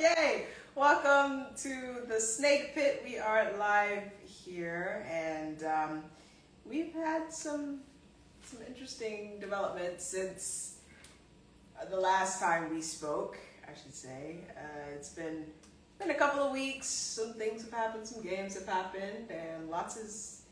Yay! Welcome to the Snake Pit. We are live here, and we've had some interesting developments since the last time we spoke, I should say. It's been a couple of weeks. Some things have happened, some games have happened, and lots has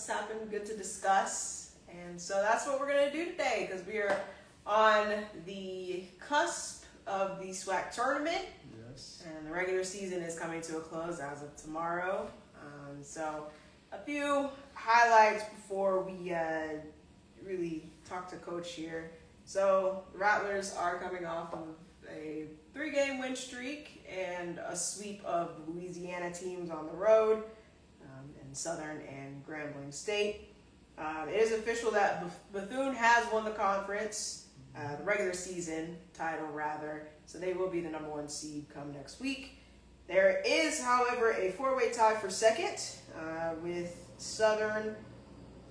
happened. Good to discuss. And so that's what we're going to do today, because we are on the cusp of the SWAC Tournament. Yes. And the regular season is coming to a close as of tomorrow. So a few highlights before we really talk to Coach here. So Rattlers are coming off of a 3-game win streak and a sweep of the Louisiana teams on the road in Southern and Grambling State. It is official that Bethune has won the conference, the regular season title rather, so they will be the number 1 seed come next week. There is, however, a 4-way tie for second with Southern,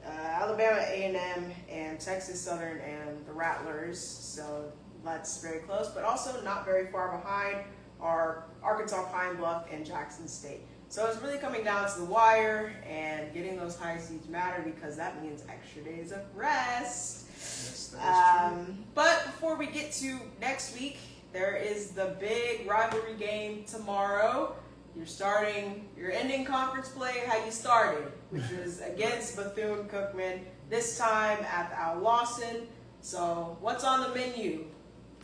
Alabama A&M, and Texas Southern and the Rattlers, so that's very close, but also not very far behind are Arkansas Pine Bluff and Jackson State. So it's really coming down to the wire, and getting those high seeds matter because that means extra days of rest. Yes, that is true. But before we get to next week, there is the big rivalry game tomorrow. You're ending conference play how you started, which is against Bethune-Cookman, this time at the Al Lawson. So what's on the menu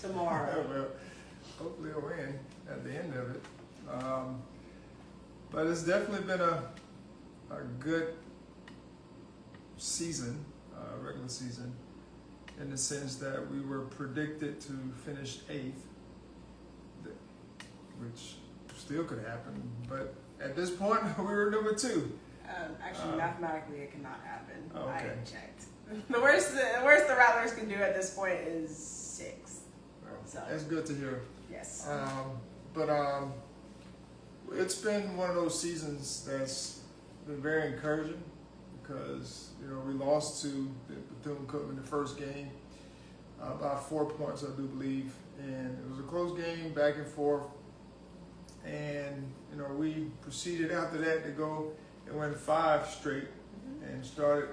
tomorrow? Well, hopefully a win at the end of it. But it's definitely been a good season, regular season, in the sense that we were predicted to finish 8th, which still could happen. But at this point, we were number 2. Actually, mathematically, it cannot happen. Okay. I checked. The worst the Rattlers can do at this point is 6th. Well, So. that's good to hear. Yes. But it's been one of those seasons that's been very encouraging because, we lost to Bethune-Cookman the first game by 4 points, I do believe. And it was a close game, back and forth. And, we proceeded after that to go and win 5 straight and started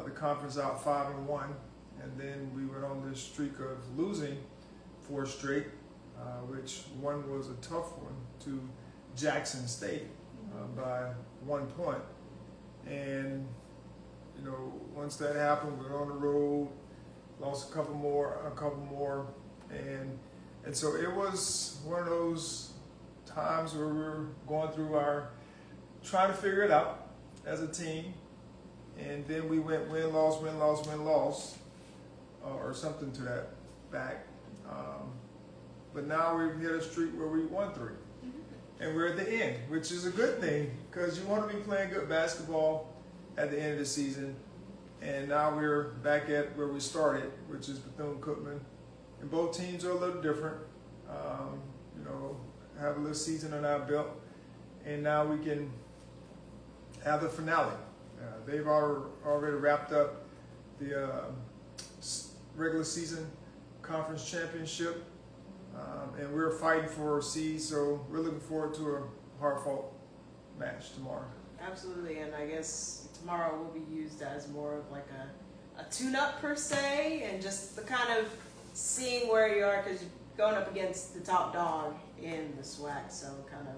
the conference out 5-1. And then we went on this streak of losing 4 straight, which one was a tough one to Jackson State by 1 point. And, once that happened, we were on the road, lost a couple more. And so it was one of those times where we were going through trying to figure it out as a team. And then we went win-loss, or something to that back. But now we've hit a streak where we won 3. And we're at the end, which is a good thing because you want to be playing good basketball at the end of the season. And now we're back at where we started, which is Bethune-Cookman. And both teams are a little different. Have a little season on our belt. And now we can have the finale. They've already wrapped up the regular season conference championship. And we're fighting for a seed, so we're looking forward to a hard-fought match tomorrow. Absolutely, and I guess tomorrow will be used as more of like a tune-up per se, and just the kind of seeing where you are, because you're going up against the top dog in the SWAC. So kind of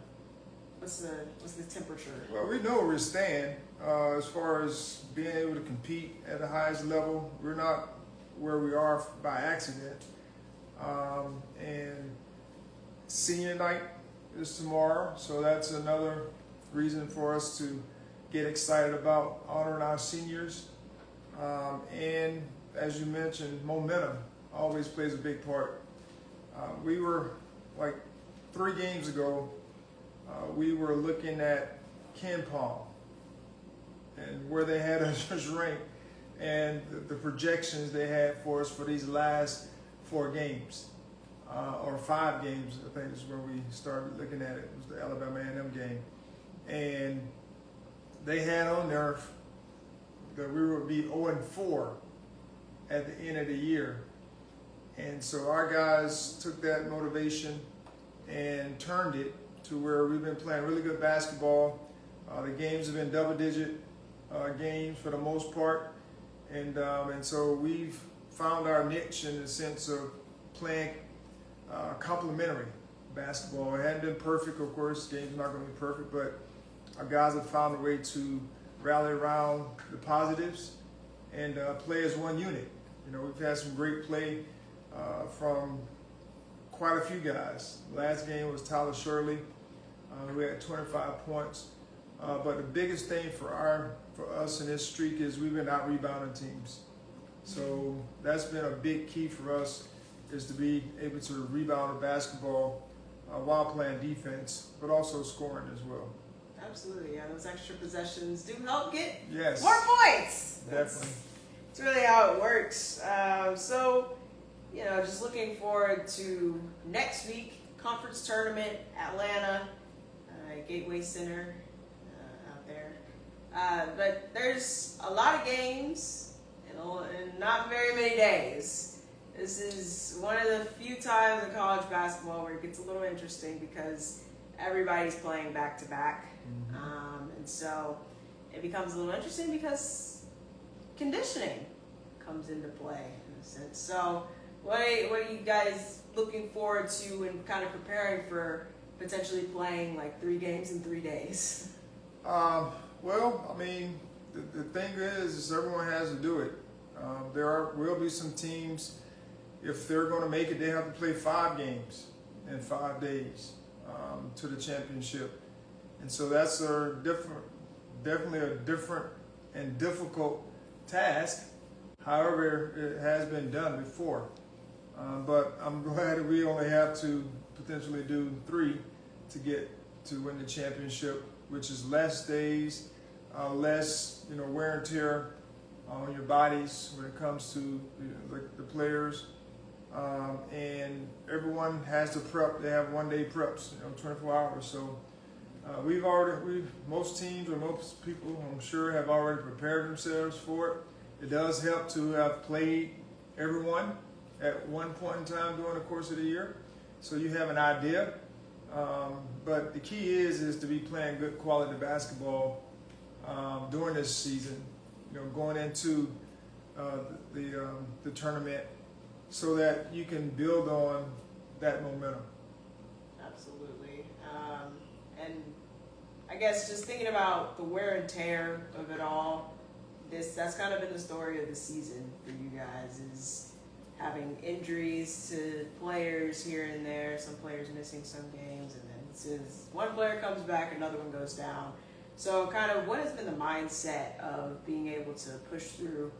what's the temperature? Well, we know where we stand as far as being able to compete at the highest level. We're not where we are by accident. And senior night is tomorrow, so that's another reason for us to get excited about honoring our seniors. And as you mentioned, momentum always plays a big part. We were like 3 games ago, we were looking at Ken Palm and where they had us ranked and the projections they had for us for these last 4 games. Or 5 games, I think is where we started looking at it. It was the Alabama A&M game. And they had on there that we would be 0-4 at the end of the year. And so our guys took that motivation and turned it to where we've been playing really good basketball. The games have been double-digit games for the most part, and so we've found our niche in the sense of playing complementary basketball. It hadn't been perfect, of course. Games are not going to be perfect, but our guys have found a way to rally around the positives and play as one unit. We've had some great play from quite a few guys. Last game was Tyler Shirley, who had 25 points. But the biggest thing for us in this streak is we've been out rebounding teams. So that's been a big key for us, is to be able to rebound the basketball while playing defense, but also scoring as well. Absolutely, yeah. Those extra possessions do help get Yes, more points. definitely. It's really how it works. So, just looking forward to next week, conference tournament, Atlanta, Gateway Center out there. But there's a lot of games in not very many days. This is one of the few times in college basketball where it gets a little interesting because everybody's playing back-to-back. And so it becomes a little interesting because conditioning comes into play in a sense. So what are you guys looking forward to and kind of preparing for potentially playing like 3 games in 3 days? Well, I mean, the thing is everyone has to do it. There will be some teams, if they're going to make it, they have to play 5 games in 5 days to the championship. And so that's definitely a different and difficult task. However, it has been done before. But I'm glad that we only have to potentially do 3 to get to win the championship, which is less days, less wear and tear on your bodies when it comes to the players. And everyone has to prep. They have 1-day preps, 24 hours. So most teams or most people, I'm sure, have already prepared themselves for it. It does help to have played everyone at one point in time during the course of the year, so you have an idea. But the key is to be playing good quality basketball during this season, going into the tournament, so that you can build on that momentum. Absolutely. And I guess just thinking about the wear and tear of it all, that's kind of been the story of the season for you guys, is having injuries to players here and there, some players missing some games, and then since one player comes back, another one goes down. So kind of what has been the mindset of being able to push through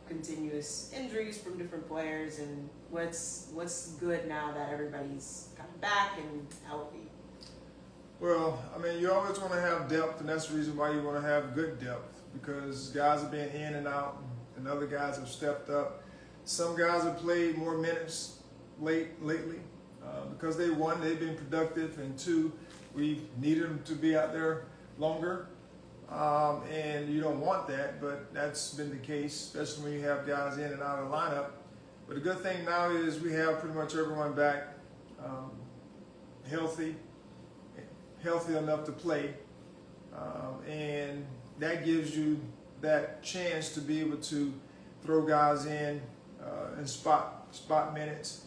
continuous injuries from different players, and what's good now that everybody's kind of back and healthy? Well, I mean, you always want to have depth, and that's the reason why you want to have good depth, because guys have been in and out, and other guys have stepped up. Some guys have played more minutes lately because they've been productive, and 2, we've needed them to be out there longer. And you don't want that, but that's been the case, especially when you have guys in and out of the lineup. But the good thing now is we have pretty much everyone back healthy enough to play. And that gives you that chance to be able to throw guys in spot minutes,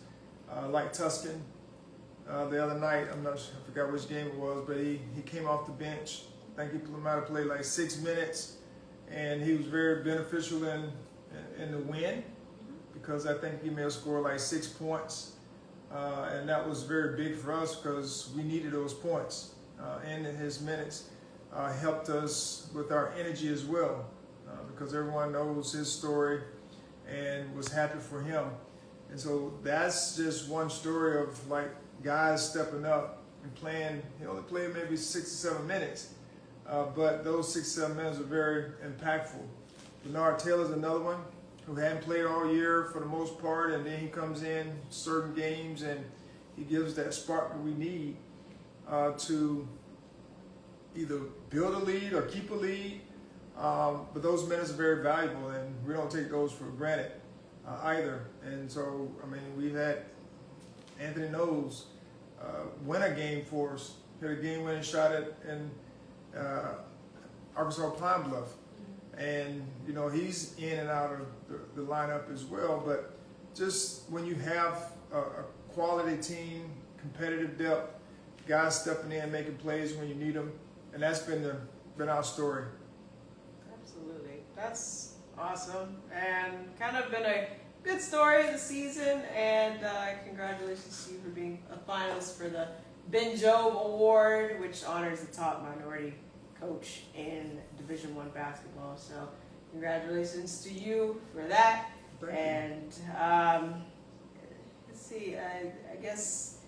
like Tuscan the other night. I forgot which game it was, but he came off the bench. I think he might have played like 6 minutes, and he was very beneficial in the win, because I think he may have scored like 6 points, and that was very big for us because we needed those points, and his minutes helped us with our energy as well, because everyone knows his story and was happy for him. And so that's just one story of like guys stepping up and playing. He only played maybe 6 or 7 minutes. But those 6 or 7 minutes are very impactful. Bernard Taylor's another one who hadn't played all year for the most part, and then he comes in certain games and he gives that spark that we need to either build a lead or keep a lead. But those minutes are very valuable, and we don't take those for granted either. And so, I mean, we've had Anthony Knowles win a game for us. Hit a game-winning shot in Arkansas Pine Bluff. And, you know, he's in and out of the lineup as well. But just when you have a quality team, competitive depth, guys stepping in, making plays when you need them, and that's been our story. Absolutely. That's awesome. And kind of been a good story of the season. And congratulations to you for being a finalist for the Ben Jobe Award, which honors the top minority coach in Division I basketball. So congratulations to you for that. Thank And let's see, I guess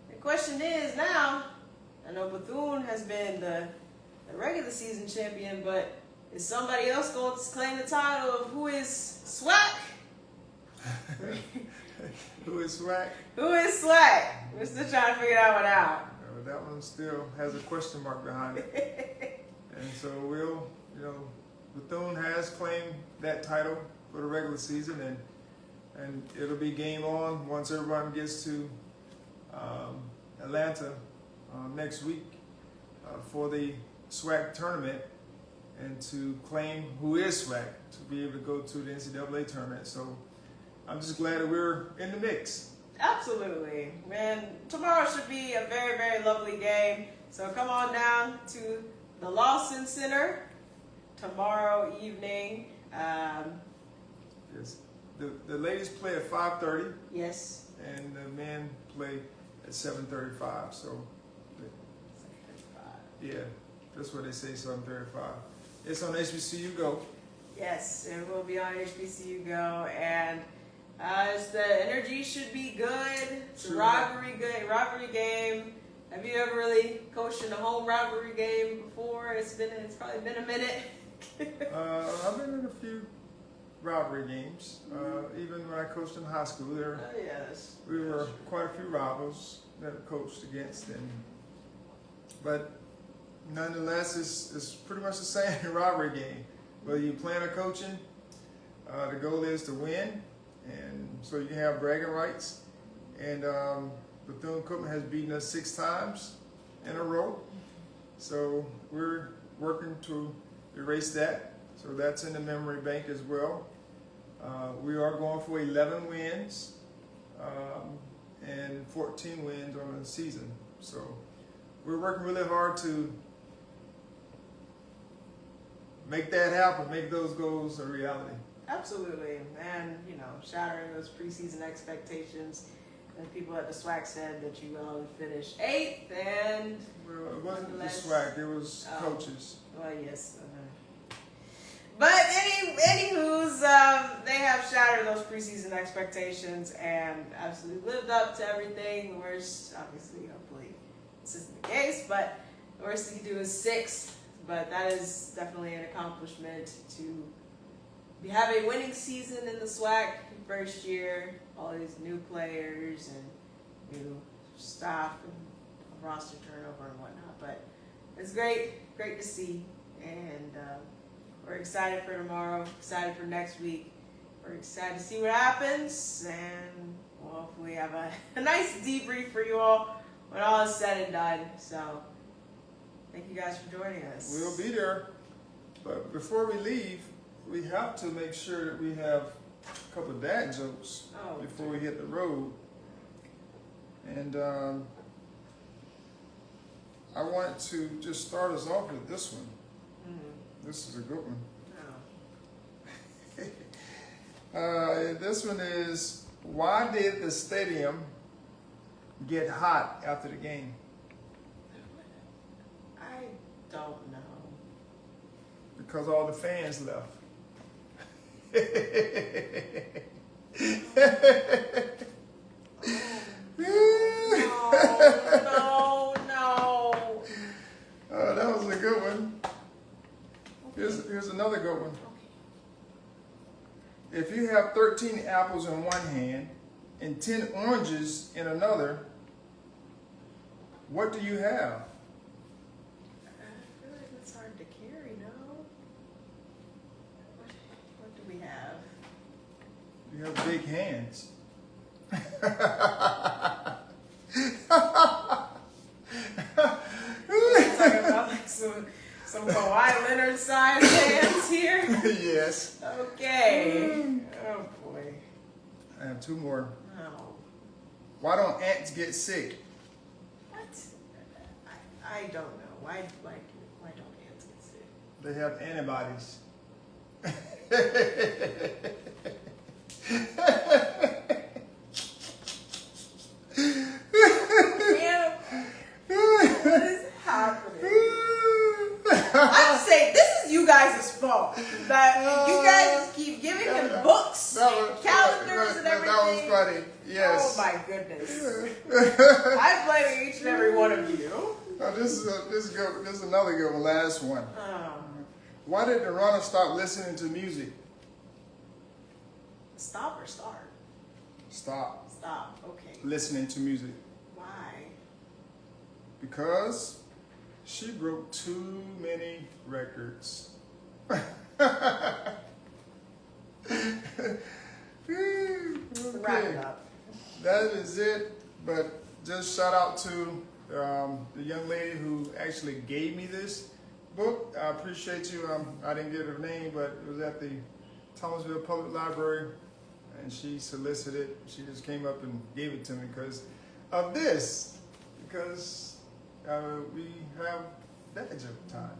the question is now, I know Bethune has been the regular season champion, but is somebody else going to claim the title of who is SWAC? Who is SWAC? Who is SWAC? We're still trying to figure that one out. That one still has a question mark behind it. And so Bethune has claimed that title for the regular season, and it'll be game on once everyone gets to Atlanta next week for the SWAC Tournament, and to claim who is SWAC to be able to go to the NCAA tournament. So I'm just glad that we're in the mix. Absolutely. And tomorrow should be a very, very lovely game. So come on down to the Lawson Center tomorrow evening. Yes. The ladies play at 5:30. Yes. And the men play at 7:35. So, 7:35. yeah, that's what they say, 7:35. It's on HBCU Go. Yes, it will be on HBCU Go, and the energy should be good. It's a rivalry game. Have you ever really coached in a home rivalry game before? It's probably been a minute. I've been in a few rivalry games. Even when I coached in high school, we were quite a few rivals that I coached against, but nonetheless, it's pretty much the same rivalry game. Whether you're playing or coaching, the goal is to win, and so you have bragging rights. And Bethune-Cookman has beaten us 6 times in a row, so we're working to erase that. So that's in the memory bank as well. We are going for 11 wins and 14 wins on the season. So we're working really hard to make that happen, make those goals a reality. Absolutely. And, shattering those preseason expectations. And people at the SWAC said that you will finish 8th, and well, it wasn't the SWAC, it was coaches. Well, yes. But anywho's, they have shattered those preseason expectations and absolutely lived up to everything. The worst, obviously, hopefully this isn't the case, but the worst they can do is 6th. But that is definitely an accomplishment to have a winning season in the SWAC first year. All these new players and new staff and roster turnover and whatnot. But it's great to see. And we're excited for tomorrow, excited for next week. We're excited to see what happens. And we'll hopefully have a nice debrief for you all when all is said and done. So thank you guys for joining us. We'll be there. But before we leave, we have to make sure that we have a couple of dad jokes before we hit the road. And I wanted to just start us off with this one. This is a good one. This one is, why did the stadium get hot after the game? I don't know. Because all the fans left. No. That was a good one. Here's another good one. If you have 13 apples in one hand and 10 oranges in another, what do you have? I feel like it's hard to carry, no? What do we have? You have big hands. Some Kawhi Leonard size fans here. Yes. Okay. Oh boy. I have two more. Oh. Why don't ants get sick? What? I don't know. Why don't ants get sick? They have antibodies. Man, what is happening? I'm saying this is you guys' fault. That you guys keep giving him books and calendars and everything. That was funny. Yes. Oh my goodness. I'm blaming each and every one of you. Oh, this is good. This is another good one. Last one. Oh. Why did the runner stop listening to music? Stop or start? Stop Stop. Okay. listening to music. Why? Because she broke too many records. Wrap it up. That is it. But just shout out to the young lady who actually gave me this book. I appreciate you. I didn't get her name, but it was at the Thomasville Public Library, and she solicited. She just came up and gave it to me because of this. Because we have that of time.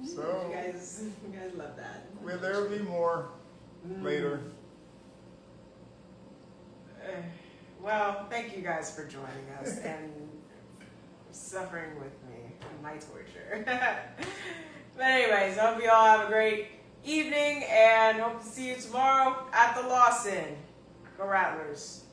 So you guys love that. well, there will be more later. Well, thank you guys for joining us and suffering with me and my torture. But anyways, I hope you all have a great evening and hope to see you tomorrow at the Lawson. Go Rattlers.